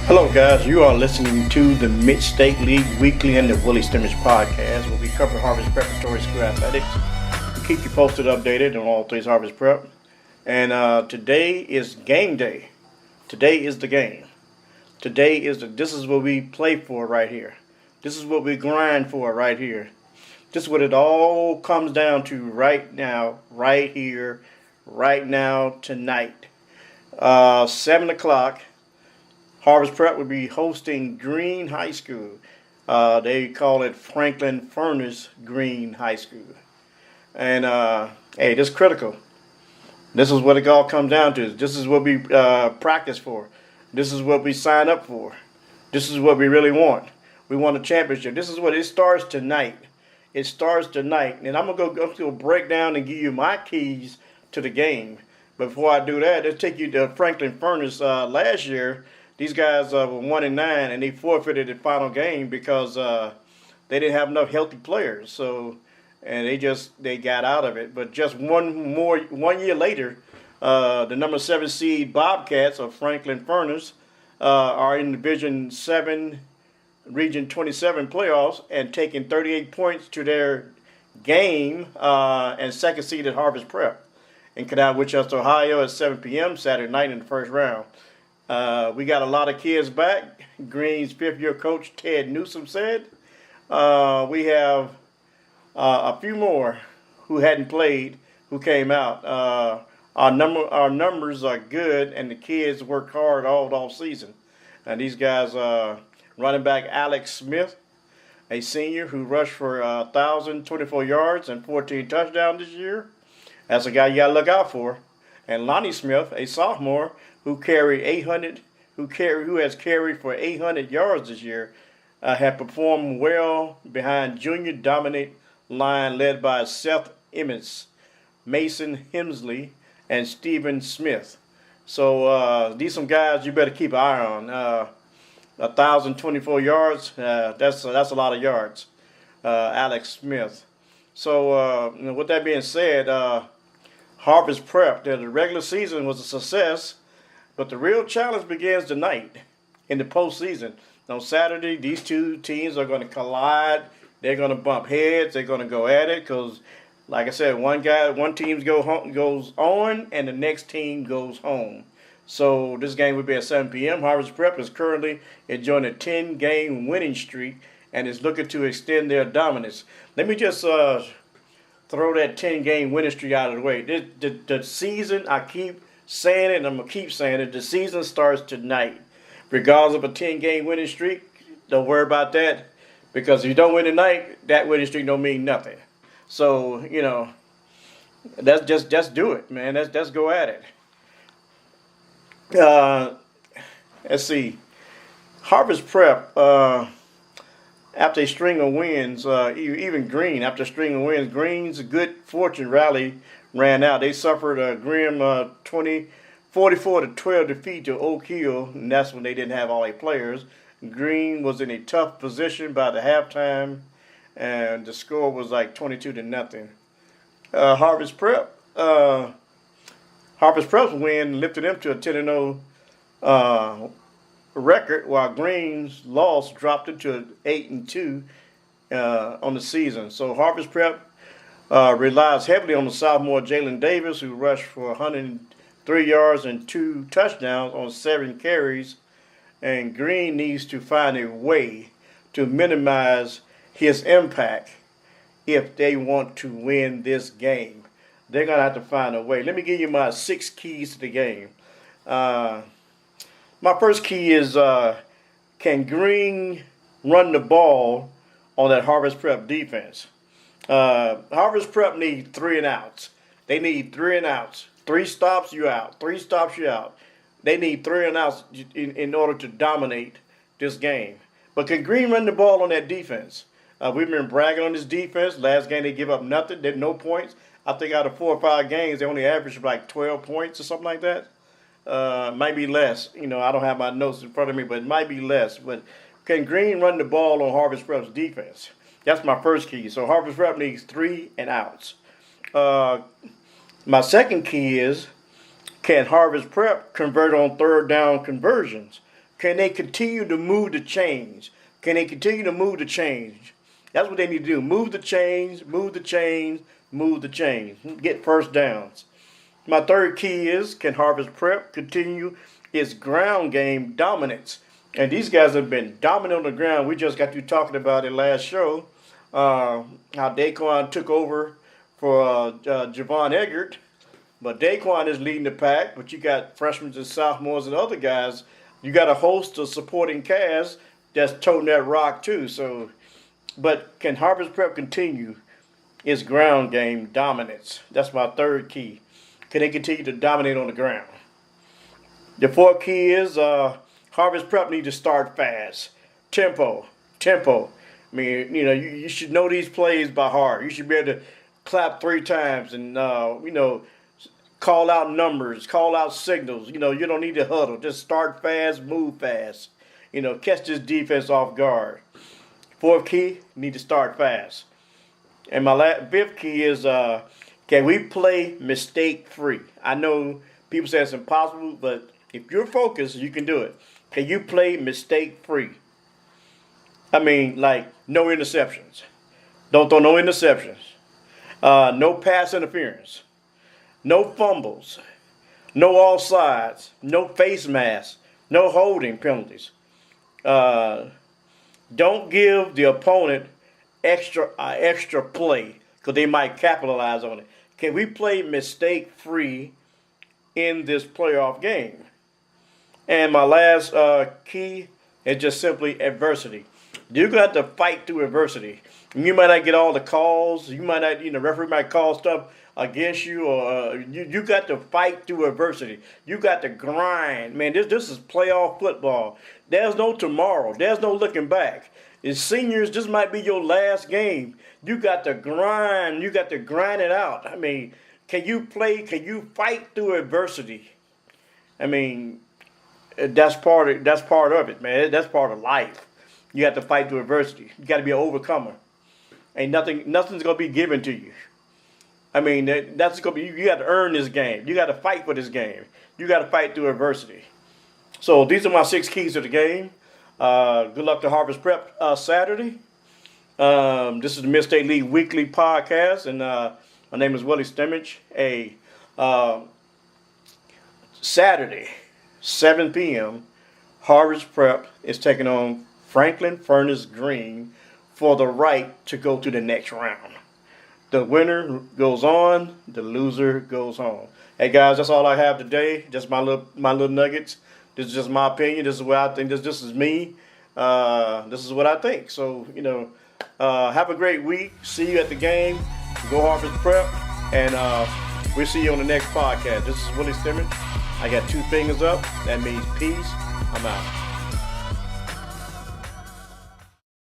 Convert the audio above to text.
Hello, guys. You are listening to the Mid-State League Weekly and the Willie Stimmage Podcast, where we cover Harvest Preparatory School athletics. We keep you posted, updated on all things Harvest Prep. And today is game day. Today is the game. This is what we play for right here. This is what we grind for right here. This is what it all comes down to right now, right here, right now, tonight. 7 o'clock. Harvest Prep will be hosting Green High School. They call it Franklin Furnace Green High School. And, hey, this is critical. This is what it all comes down to. This is what we practice for. This is what we sign up for. This is what we really want. We want a championship. This is what it starts tonight. It starts tonight. And I'm going to go break down and give you my keys to the game. Before I do that, let's take you to Franklin Furnace last year. These guys were 1-9, and they forfeited the final game because they didn't have enough healthy players. So, and they got out of it. But just one year later, the number 7 seed Bobcats of Franklin Furnace are in Division 7, Region 27 playoffs and taking 38 points to their game and second seeded Harvest Prep in Canal Winchester, Ohio at 7 p.m. Saturday night in the first round. We got a lot of kids back. Green's fifth-year coach, Ted Newsom, said. We have a few more who hadn't played who came out. Our numbers are good, and the kids work hard all season. And these guys, running back Alex Smith, a senior who rushed for 1,024 yards and 14 touchdowns this year. That's a guy you got to look out for. And Lonnie Smith, a sophomore, who has carried for 800 yards this year, have performed well behind junior dominant line led by Seth Emmons, Mason Hemsley, and Stephen Smith. So these some guys you better keep an eye on. 1,024 yards, that's a lot of yards. Alex Smith. So with that being said, Harvest Prep, the regular season was a success. But the real challenge begins tonight in the postseason. On Saturday, these two teams are going to collide. They're going to bump heads. They're going to go at it because, like I said, one team goes on and the next team goes home. So this game will be at 7 p.m. Harvest Prep is currently enjoying a 10-game winning streak and is looking to extend their dominance. Let me just throw that 10-game winning streak out of the way. The season, I keep saying it, and I'm going to keep saying it, the season starts tonight. Regardless of a 10-game winning streak, don't worry about that. Because if you don't win tonight, that winning streak don't mean nothing. So, that's just do it, man. Let's go at it. Let's see. Harvest Prep, after a string of wins, even Green, after a string of wins, Green's good fortune rally ran out. They suffered a grim 44-12 defeat to Oak Hill, and that's when they didn't have all their players. Green was in a tough position by the halftime, and the score was like 22-0. Harvest Prep's win lifted them to a 10-0 record, while Green's loss dropped them to 8-2 on the season. So Harvest Prep relies heavily on the sophomore Jalen Davis, who rushed for 103 yards and 2 touchdowns on 7 carries. And Green needs to find a way to minimize his impact if they want to win this game. They're going to have to find a way. Let me give you my 6 keys to the game. My first key is, can Green run the ball on that Harvest Prep defense? Harvest Prep needs 3 and outs. They need 3 and outs. 3 stops, you out. 3 stops, you out. They need 3 and outs in order to dominate this game. But can Green run the ball on that defense? We've been bragging on this defense. Last game they give up nothing. They had no points. I think out of 4 or 5 games, they only averaged like 12 points or something like that. Might be less. I don't have my notes in front of me, but it might be less. But can Green run the ball on Harvest Prep's defense? That's my first key. So Harvest Prep needs 3 and outs. My second key is, can Harvest Prep convert on third down conversions? Can they continue to move the chains? Can they continue to move the change? That's what they need to do. Move the chains, move the chains, move the chains. Get first downs. My third key is, can Harvest Prep continue its ground game dominance? And these guys have been dominant on the ground. We just got through talking about it last show. How Daquan took over for Javon Eggert. But Daquan is leading the pack. But you got freshmen and sophomores and other guys. You got a host of supporting cast that's toting that rock too. So, but can Harvest Prep continue its ground game dominance? That's my third key. Can they continue to dominate on the ground? The fourth key is Harvest Prep need to start fast. Tempo. I mean, you should know these plays by heart. You should be able to clap 3 times and, call out numbers, call out signals. You don't need to huddle. Just start fast, move fast. Catch this defense off guard. Fourth key, need to start fast. And my fifth key is, can we play mistake-free? I know people say it's impossible, but if you're focused, you can do it. Can you play mistake-free? I mean, like, no interceptions. Don't throw no interceptions. No pass interference. No fumbles. No offsides. No face masks. No holding penalties. Don't give the opponent extra play because they might capitalize on it. Can we play mistake-free in this playoff game? And my last key is just simply adversity. You're going to have to fight through adversity. You might not get all the calls. You might not, referee might call stuff against you, or you got to fight through adversity. You got to grind. Man, this is playoff football. There's no tomorrow. There's no looking back. As seniors, this might be your last game. You got to grind. You got to grind it out. I mean, can you fight through adversity? I mean, that's part of it, man. That's part of life. You have to fight through adversity. You got to be an overcomer. Ain't nothing's gonna be given to you. I mean, that's gonna be, you got to earn this game. You got to fight for this game. You got to fight through adversity. So these are my 6 keys to the game. Good luck to Harvest Prep Saturday. This is the Mid-State League Weekly Podcast, and my name is Willie Stimmage. Saturday, 7 p.m., Harvest Prep is taking on Franklin Furnace Green for the right to go to the next round. The winner goes on, the loser goes home. Hey guys, that's all I have today. Just my little nuggets. This is just my opinion. This is what I think. This is me. This is what I think. So, have a great week. See you at the game. Go Harvest Prep. And we'll see you on the next podcast. This is Willie Stimmage. I got 2 fingers up. That means peace. I'm out.